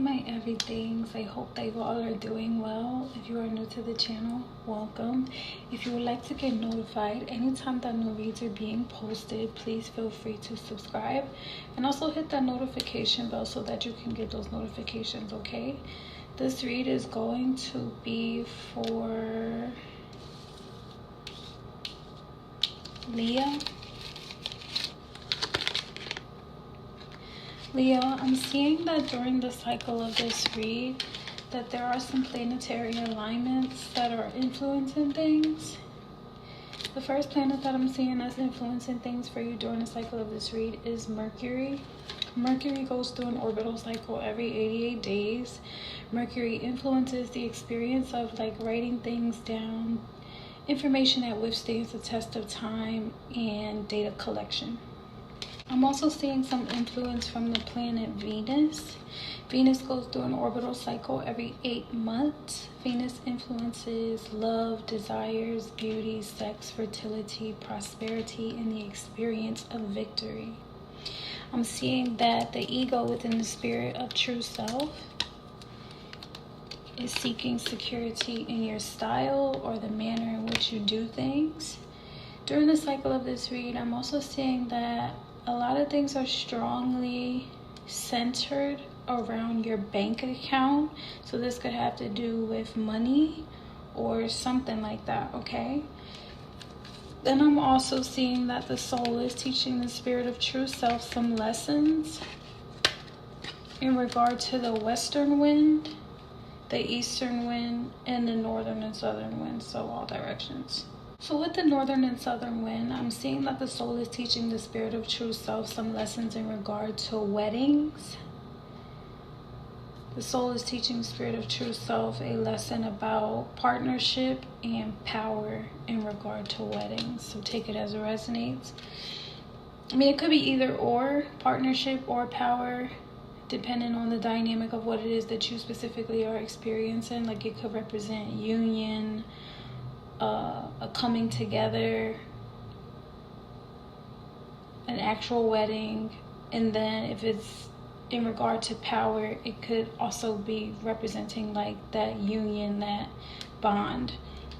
my everythings. I hope that you all are doing well. If you are new to the channel, welcome. If you would like to get notified anytime that new reads are being posted, please feel free to subscribe and also hit that notification bell so that you can get those notifications, okay? This read is going to be for Leo. Leo, I'm seeing that during the cycle of this read that there are some planetary alignments that are influencing things. The first planet that I'm seeing that's influencing things for you during the cycle of this read is Mercury. Mercury goes through an orbital cycle every 88 days. Mercury influences the experience of like writing things down, information that withstands the test of time, and data collection. I'm also seeing some influence from the planet Venus. Venus goes through an orbital cycle every 8 months. Venus influences love, desires, beauty, sex, fertility, prosperity, and the experience of victory. I'm seeing that the ego within the spirit of true self is seeking security in your style or the manner in which you do things. During the cycle of this read, I'm also seeing that a lot of things are strongly centered around your bank account. So this could have to do with money or something like that, okay? Then I'm also seeing that the soul is teaching the spirit of true self some lessons in regard to the western wind, the eastern wind, and the northern and southern wind, so all directions. So with the northern and southern wind, I'm seeing that the soul is teaching the spirit of true self some lessons in regard to weddings. The soul is teaching the spirit of true self a lesson about partnership and power in regard to weddings. So take it as it resonates. I mean, it could be either or, partnership or power, depending on the dynamic of what it is that you specifically are experiencing. Like it could represent union, a coming together, an actual wedding, and then if it's in regard to power, it could also be representing like that union, that bond,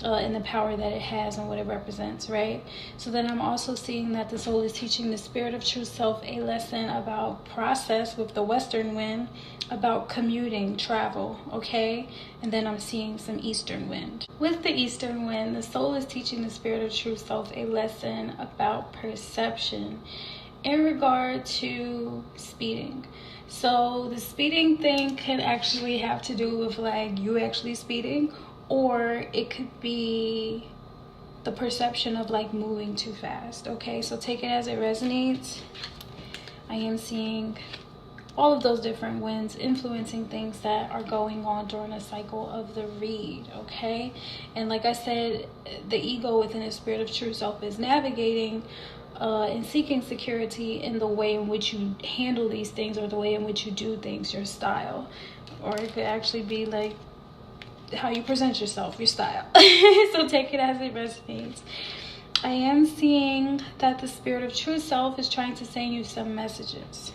and the power that it has and what it represents, right? So then I'm also seeing that the soul is teaching the spirit of true self a lesson about process with the western wind, about commuting, travel, okay? And then I'm seeing some eastern wind. With the eastern wind, the soul is teaching the spirit of true self a lesson about perception in regard to speeding. So the speeding thing can actually have to do with like you actually speeding, or it could be the perception of like moving too fast, okay? So take it as it resonates. I am seeing all of those different winds influencing things that are going on during the cycle of the read, okay? And like I said, the ego within the spirit of true self is navigating and seeking security in the way in which you handle these things, or the way in which you do things, your style. Or it could actually be like how you present yourself, your style. So take it as it resonates. I am seeing that the spirit of true self is trying to send you some messages.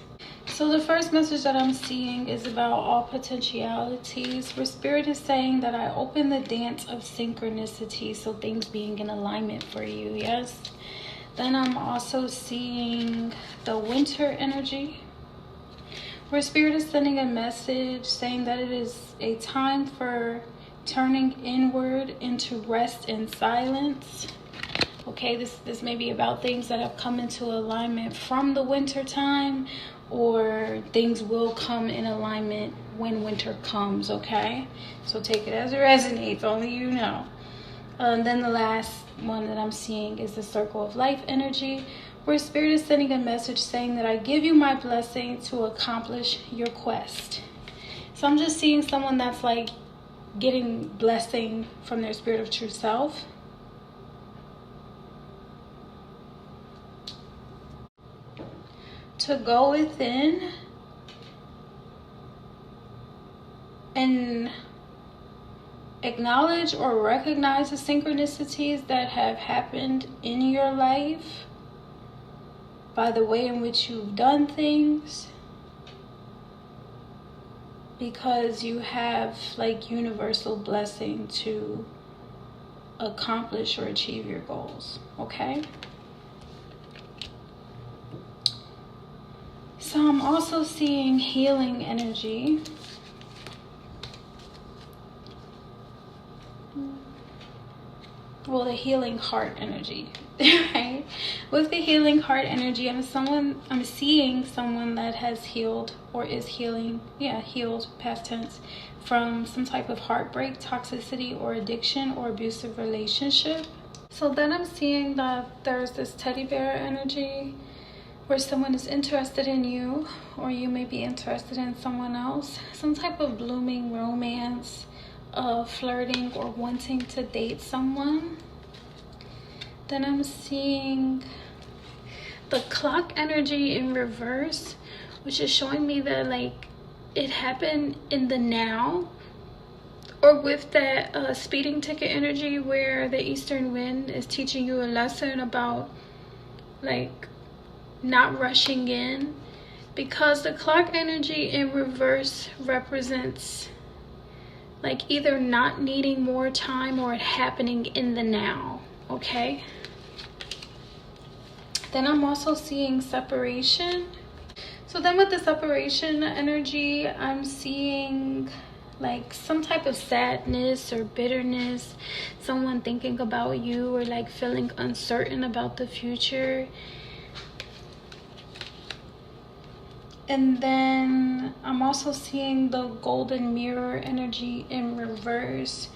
So the first message that I'm seeing is about all potentialities, where spirit is saying that I open the dance of synchronicity, so things being in alignment for you, yes? Then I'm also seeing the winter energy, where spirit is sending a message saying that it is a time for turning inward into rest and silence. Okay, this may be about things that have come into alignment from the winter time, or things will come in alignment when winter comes, okay? So take it as it resonates, only you know. And then the last one that I'm seeing is the circle of life energy, where spirit is sending a message saying that I give you my blessing to accomplish your quest. So I'm just seeing someone that's like getting blessing from their spirit of true self. To go within and acknowledge or recognize the synchronicities that have happened in your life by the way in which you've done things, because you have like universal blessing to accomplish or achieve your goals. Okay, so I'm also seeing healing energy. Well, the healing heart energy, right? With the healing heart energy, I'm seeing someone that has healed or is healing, healed, past tense, from some type of heartbreak, toxicity, or addiction, or abusive relationship. So then I'm seeing that there's this teddy bear energy where someone is interested in you, or you may be interested in someone else. Some type of blooming romance, flirting or wanting to date someone. Then I'm seeing the clock energy in reverse, which is showing me that like it happened in the now, or with that speeding ticket energy where the eastern wind is teaching you a lesson about like not rushing in, because the clock energy in reverse represents like either not needing more time or it happening in the now. Okay, then I'm also seeing separation. So then with the separation energy, I'm seeing like some type of sadness or bitterness, someone thinking about you or like feeling uncertain about the future. And then I'm also seeing the golden mirror energy in reverse,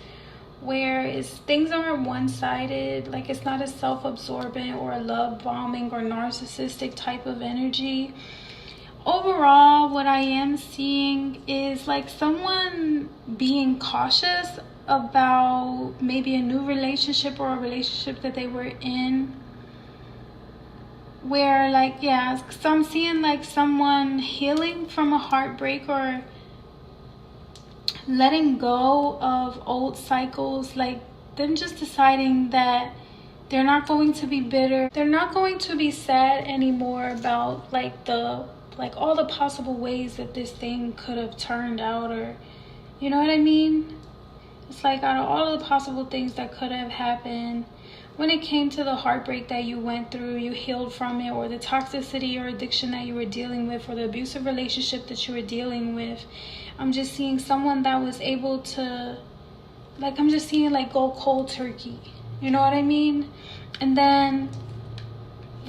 where things aren't one-sided, like it's not a self-absorbent or a love bombing or narcissistic type of energy. Overall, what I am seeing is like someone being cautious about maybe a new relationship or a relationship that they were in, where like, so I'm seeing like someone healing from a heartbreak or letting go of old cycles, like them just deciding that they're not going to be bitter, they're not going to be sad anymore about like all the possible ways that this thing could have turned out, or you know what I mean? It's like out of all of the possible things that could have happened, when it came to the heartbreak that you went through, you healed from it, or the toxicity or addiction that you were dealing with, or the abusive relationship that you were dealing with, I'm just seeing someone that was able to, like, I'm just seeing like go cold turkey. You know what I mean? And then,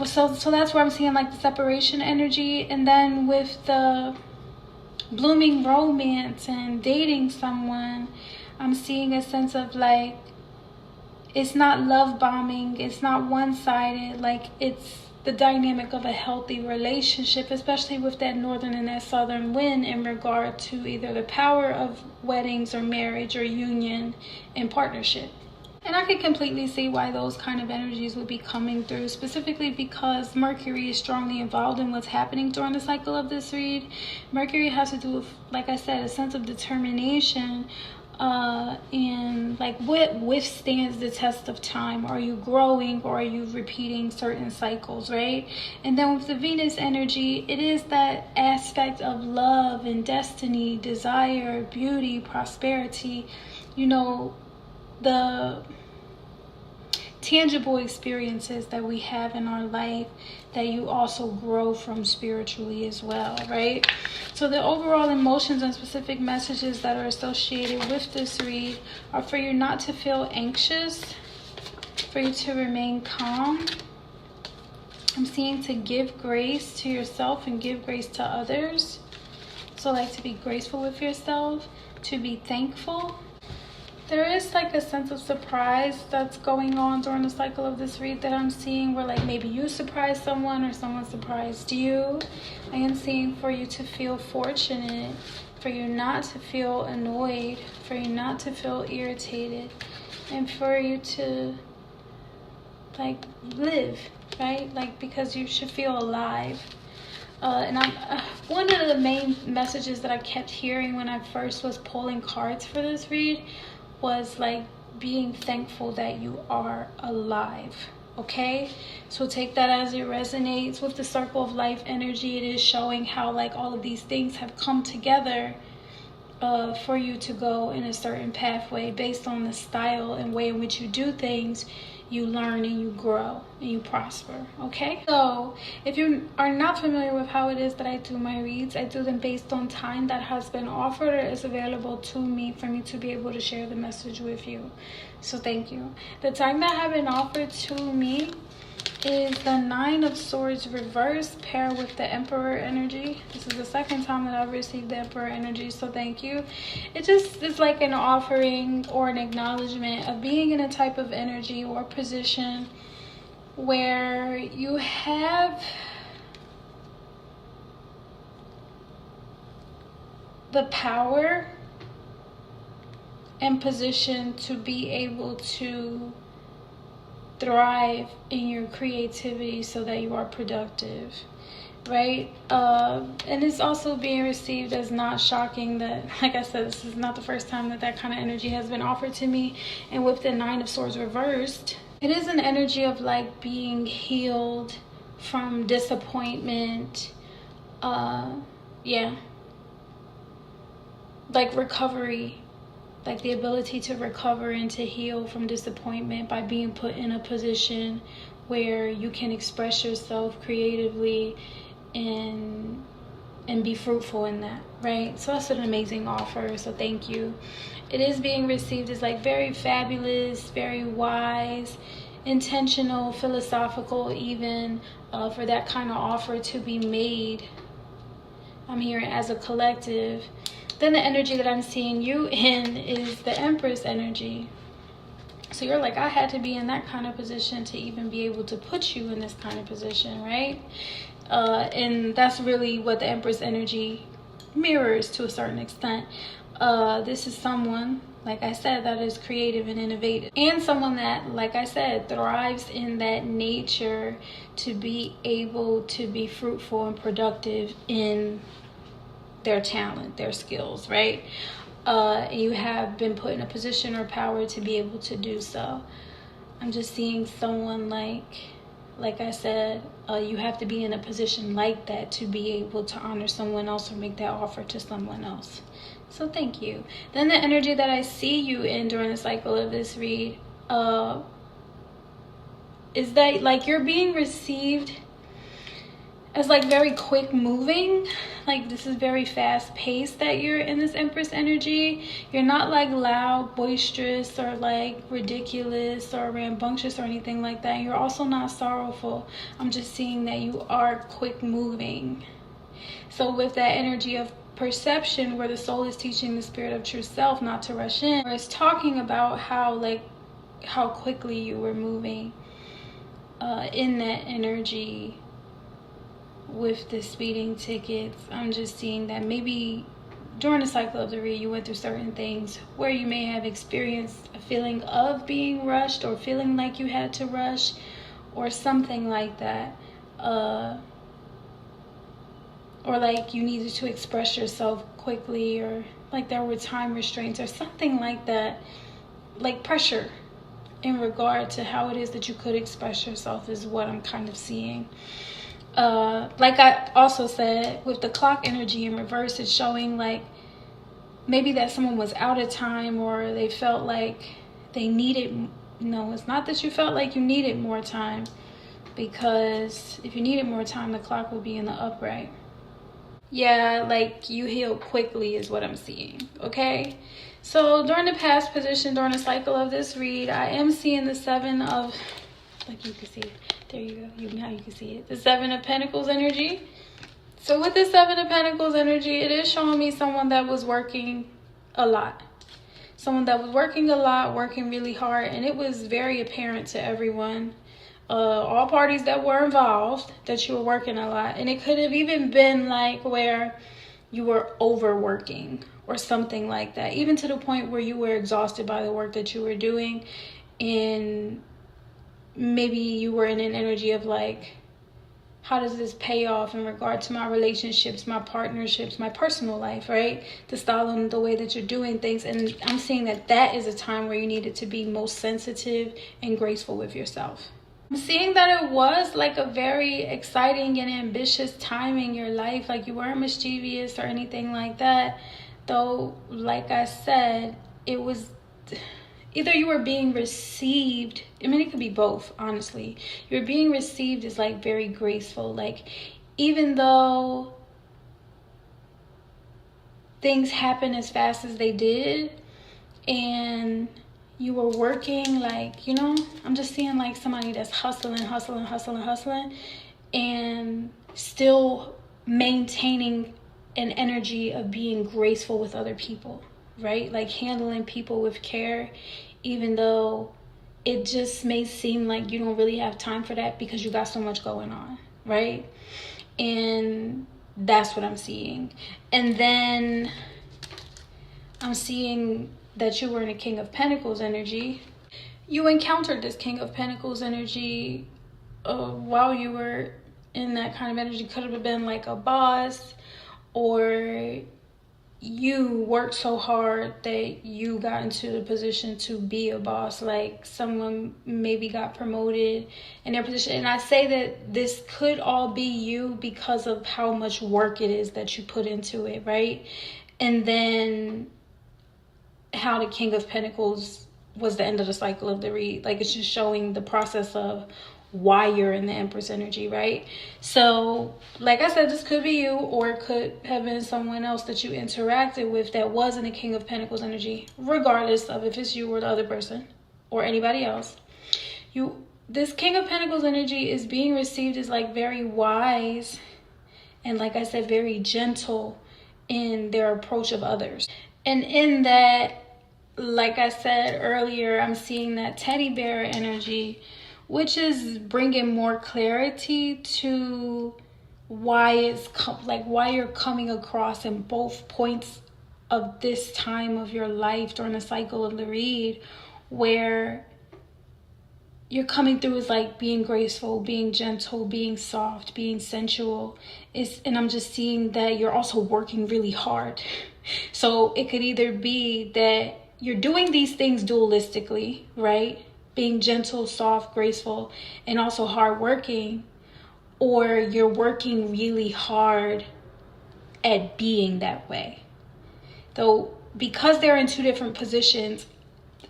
so that's where I'm seeing like the separation energy. And then with the blooming romance and dating someone, I'm seeing a sense of like, it's not love bombing, it's not one-sided, like it's the dynamic of a healthy relationship, especially with that northern and that southern wind in regard to either the power of weddings or marriage or union and partnership. And I can completely see why those kind of energies would be coming through, specifically because Mercury is strongly involved in what's happening during the cycle of this read. Mercury has to do with, like I said, a sense of determination, and like what withstands the test of time. Are you growing or are you repeating certain cycles, right? And then with the Venus energy, it is that aspect of love and destiny, desire, beauty, prosperity, you know, the tangible experiences that we have in our life that you also grow from spiritually as well, right? So the overall emotions and specific messages that are associated with this read are for you not to feel anxious, for you to remain calm. I'm seeing to give grace to yourself and give grace to others. So like to be graceful with yourself, to be thankful. There is like a sense of surprise that's going on during the cycle of this read that I'm seeing, where like maybe you surprised someone or someone surprised you. I am seeing for you to feel fortunate, for you not to feel annoyed, for you not to feel irritated, and for you to like live, right? Like, because you should feel alive. And one of the main messages that I kept hearing when I first was pulling cards for this read was like being thankful that you are alive. Okay, so take that as it resonates. With the circle of life energy, it is showing how like all of these things have come together for you to go in a certain pathway based on the style and way in which you do things. You learn and you grow and you prosper. Okay, so if you are not familiar with how it is that I do my reads, I do them based on time that has been offered or is available to me for me to be able to share the message with you. So thank you. The time that have been offered to me is the Nine of Swords reversed paired with the Emperor energy. This is the second time that I've received the Emperor energy, so thank you. It just is like an offering or an acknowledgement of being in a type of energy or position where you have the power and position to be able to thrive in your creativity so that you are productive, right? And it's also being received as not shocking that, like I said, this is not the first time that that kind of energy has been offered to me. And with the Nine of Swords reversed, it is an energy of like being healed from disappointment, like recovery, like the ability to recover and to heal from disappointment by being put in a position where you can express yourself creatively and be fruitful in that, right? So that's an amazing offer, so thank you. It is being received as like very fabulous, very wise, intentional, philosophical, even for that kind of offer to be made. I'm hearing as a collective. Then the energy that I'm seeing you in is the Empress energy. So you're like, I had to be in that kind of position to even be able to put you in this kind of position, right? And that's really what the Empress energy mirrors to a certain extent. This is someone, like I said, that is creative and innovative. And someone that, like I said, thrives in that nature to be able to be fruitful and productive in their talent, their skills, right? You have been put in a position or power to be able to do so. I'm just seeing someone like I said, you have to be in a position like that to be able to honor someone else or make that offer to someone else. So thank you. Then the energy that I see you in during the cycle of this read is that like you're being received as like very quick moving. Like this is very fast paced that you're in this Empress energy. You're not like loud, boisterous, or like ridiculous or rambunctious or anything like that. You're also not sorrowful. I'm just seeing that you are quick moving. So with that energy of perception, where the soul is teaching the spirit of true self not to rush in, or it's talking about how quickly you were moving in that energy. With the speeding tickets, I'm just seeing that maybe during the cycle of the read you went through certain things where you may have experienced a feeling of being rushed or feeling like you had to rush or something like that, or like you needed to express yourself quickly, or like there were time restraints or something like that, like pressure in regard to how it is that you could express yourself is what I'm kind of seeing. Like I also said, with the clock energy in reverse, it's showing like maybe that someone was out of time, or they felt like they needed, no, it's not that you felt like you needed more time, because if you needed more time, the clock would be in the upright. Yeah, like you healed quickly is what I'm seeing, okay? So during the past position, during the cycle of this read, I am seeing the Seven of, like you can see it. There you go. Now you can see it. The Seven of Pentacles energy. So with the Seven of Pentacles energy, it is showing me someone that was working a lot. Someone that was working a lot, working really hard. And it was very apparent to everyone, all parties that were involved, that you were working a lot. And it could have even been like where you were overworking or something like that. Even to the point where you were exhausted by the work that you were doing. And maybe you were in an energy of like, how does this pay off in regard to my relationships, my partnerships, my personal life, right? The style and the way that you're doing things. And I'm seeing that that is a time where you needed to be most sensitive and graceful with yourself. I'm seeing that it was like a very exciting and ambitious time in your life. Like you weren't mischievous or anything like that. Though, like I said, it was either you were being received, I mean, it could be both, honestly. You're being received as like very graceful. Like, even though things happen as fast as they did, and you were working, like, you know, I'm just seeing like somebody that's hustling, and still maintaining an energy of being graceful with other people, right? Like handling people with care, even though it just may seem like you don't really have time for that because you got so much going on, right? And that's what I'm seeing. And then I'm seeing that you were in a King of Pentacles energy. You encountered this King of Pentacles energy while you were in that kind of energy. Could have been like a boss, or you worked so hard that you got into the position to be a boss. Like someone maybe got promoted in their position. And I say that this could all be you because of how much work it is that you put into it, right? And then how the King of Pentacles was the end of the cycle of the read. Like, it's just showing the process of why you're in the Empress energy, right? So, like I said, this could be you, or it could have been someone else that you interacted with that was in the King of Pentacles energy, regardless of if it's you or the other person or anybody else. This King of Pentacles energy is being received as like very wise and, like I said, very gentle in their approach of others. And in that, like I said earlier, I'm seeing that teddy bear energy, which is bringing more clarity to why you're coming across in both points of this time of your life during the cycle of the read, where you're coming through as like being graceful, being gentle, being soft, being sensual. And I'm just seeing that you're also working really hard. So it could either be that you're doing these things dualistically, right? Being gentle, soft, graceful, and also hardworking, or you're working really hard at being that way. Though, because they're in two different positions,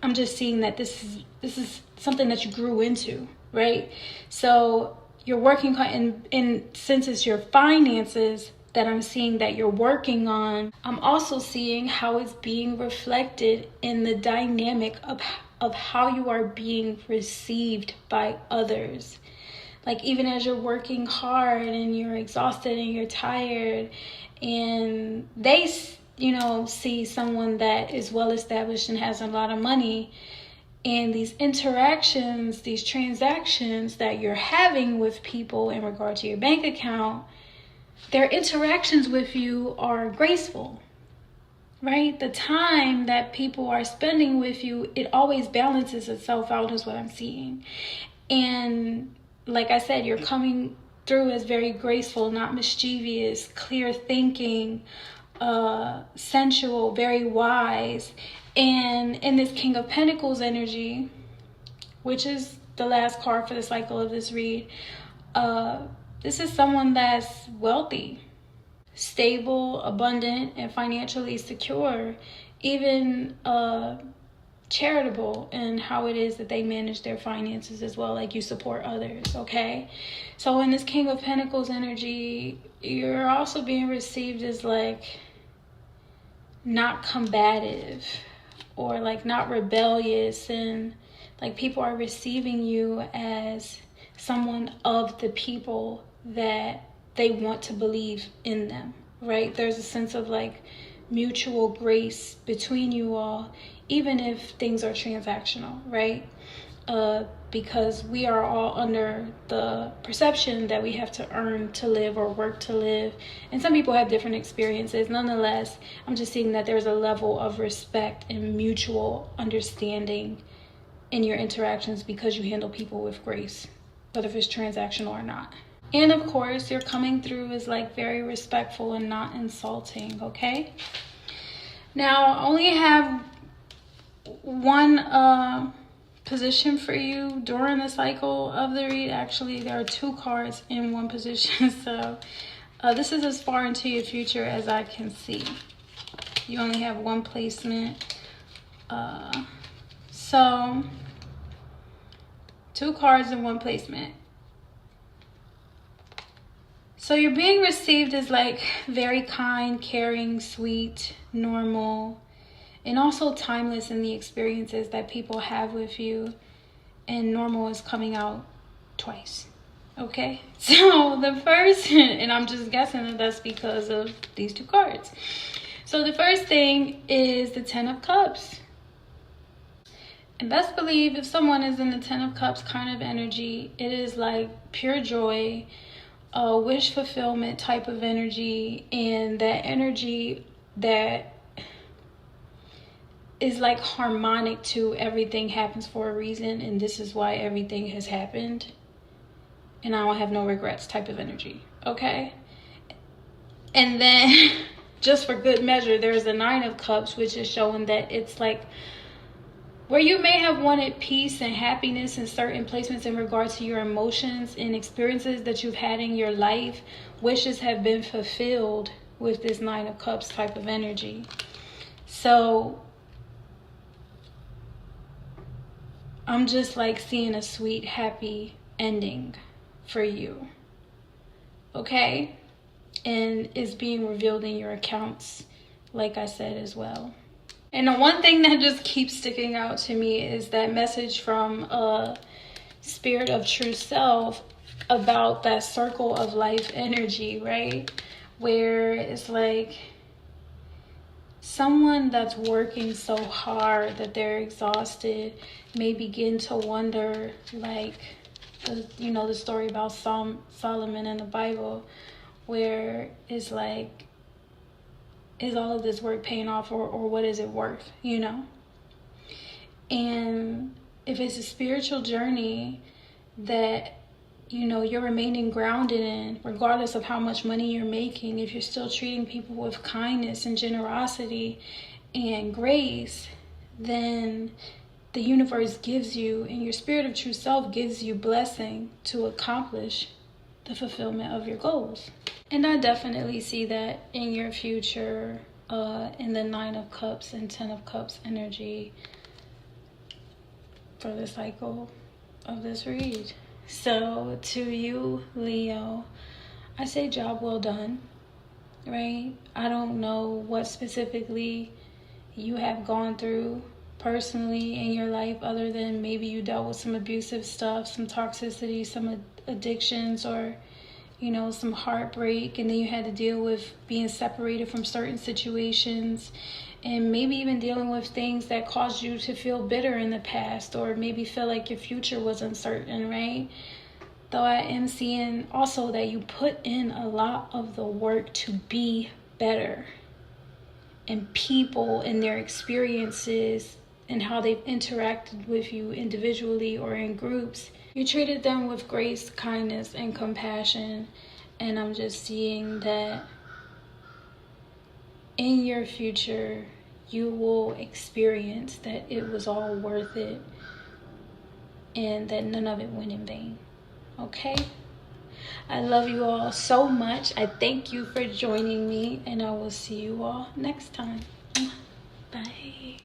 I'm just seeing that this is something that you grew into, right? So you're working on, and since it's your finances that I'm seeing that you're working on, I'm also seeing how it's being reflected in the dynamic of how you are being received by others. Like, even as you're working hard and you're exhausted and you're tired, and they, you know, see someone that is well established and has a lot of money, and these interactions, these transactions that you're having with people in regard to your bank account, their interactions with you are graceful, right? The time that people are spending with you, it always balances itself out, is what I'm seeing. And like I said, you're coming through as very graceful, not mischievous, clear thinking, sensual, very wise. And in this King of Pentacles energy, which is the last card for the cycle of this read, this is someone that's wealthy, stable, abundant, and financially secure, even charitable in how it is that they manage their finances as well. Like, you support others, okay? So in this King of Pentacles energy, you're also being received as like not combative, or like not rebellious, and like people are receiving you as someone of the people that they want to believe in them, right? There's a sense of like mutual grace between you all, even if things are transactional, right? Because we are all under the perception that we have to earn to live or work to live. And some people have different experiences. Nonetheless, I'm just seeing that there's a level of respect and mutual understanding in your interactions because you handle people with grace, whether if it's transactional or not. And of course, you're coming through as like very respectful and not insulting, okay? Now, I only have one position for you during the cycle of the read. Actually, there are two cards in one position. So this is as far into your future as I can see. You only have one placement. So 2 cards in one placement. So you're being received as like very kind, caring, sweet, normal, and also timeless in the experiences that people have with you. And normal is coming out twice. Okay, so the first, and I'm just guessing that that's because of these 2 cards. So the first thing is the 10 of Cups. And best believe if someone is in the 10 of Cups kind of energy, it is like pure joy, wish fulfillment type of energy, and that energy that is like harmonic to everything happens for a reason, and this is why everything has happened, and I don't have no regrets type of energy. Okay, and then just for good measure, there's the 9 of Cups, which is showing that it's like where you may have wanted peace and happiness in certain placements in regards to your emotions and experiences that you've had in your life, wishes have been fulfilled with this 9 of Cups type of energy. So I'm just like seeing a sweet, happy ending for you. Okay? And it's being revealed in your accounts, like I said as well. And the one thing that just keeps sticking out to me is that message from Spirit of True Self about that circle of life energy, right? Where it's like someone that's working so hard that they're exhausted may begin to wonder, like, the story about Solomon in the Bible, where it's like, is all of this work paying off, or what is it worth, And if it's a spiritual journey that, you're remaining grounded in, regardless of how much money you're making, if you're still treating people with kindness and generosity and grace, then the universe gives you, and your Spirit of True Self gives you blessing to accomplish the fulfillment of your goals. And I definitely see that in your future, in the 9 of Cups and 10 of Cups energy for the cycle of this read. So to you, Leo, I say job well done, right? I don't know what specifically you have gone through personally in your life, other than maybe you dealt with some abusive stuff, some toxicity, some addictions, or some heartbreak, and then you had to deal with being separated from certain situations, and maybe even dealing with things that caused you to feel bitter in the past, or maybe feel like your future was uncertain, right? Though I am seeing also that you put in a lot of the work to be better, and people and their experiences and how they've interacted with you individually or in groups, you treated them with grace, kindness, and compassion. And I'm just seeing that in your future, you will experience that it was all worth it and that none of it went in vain. Okay? I love you all so much. I thank you for joining me, and I will see you all next time. Bye.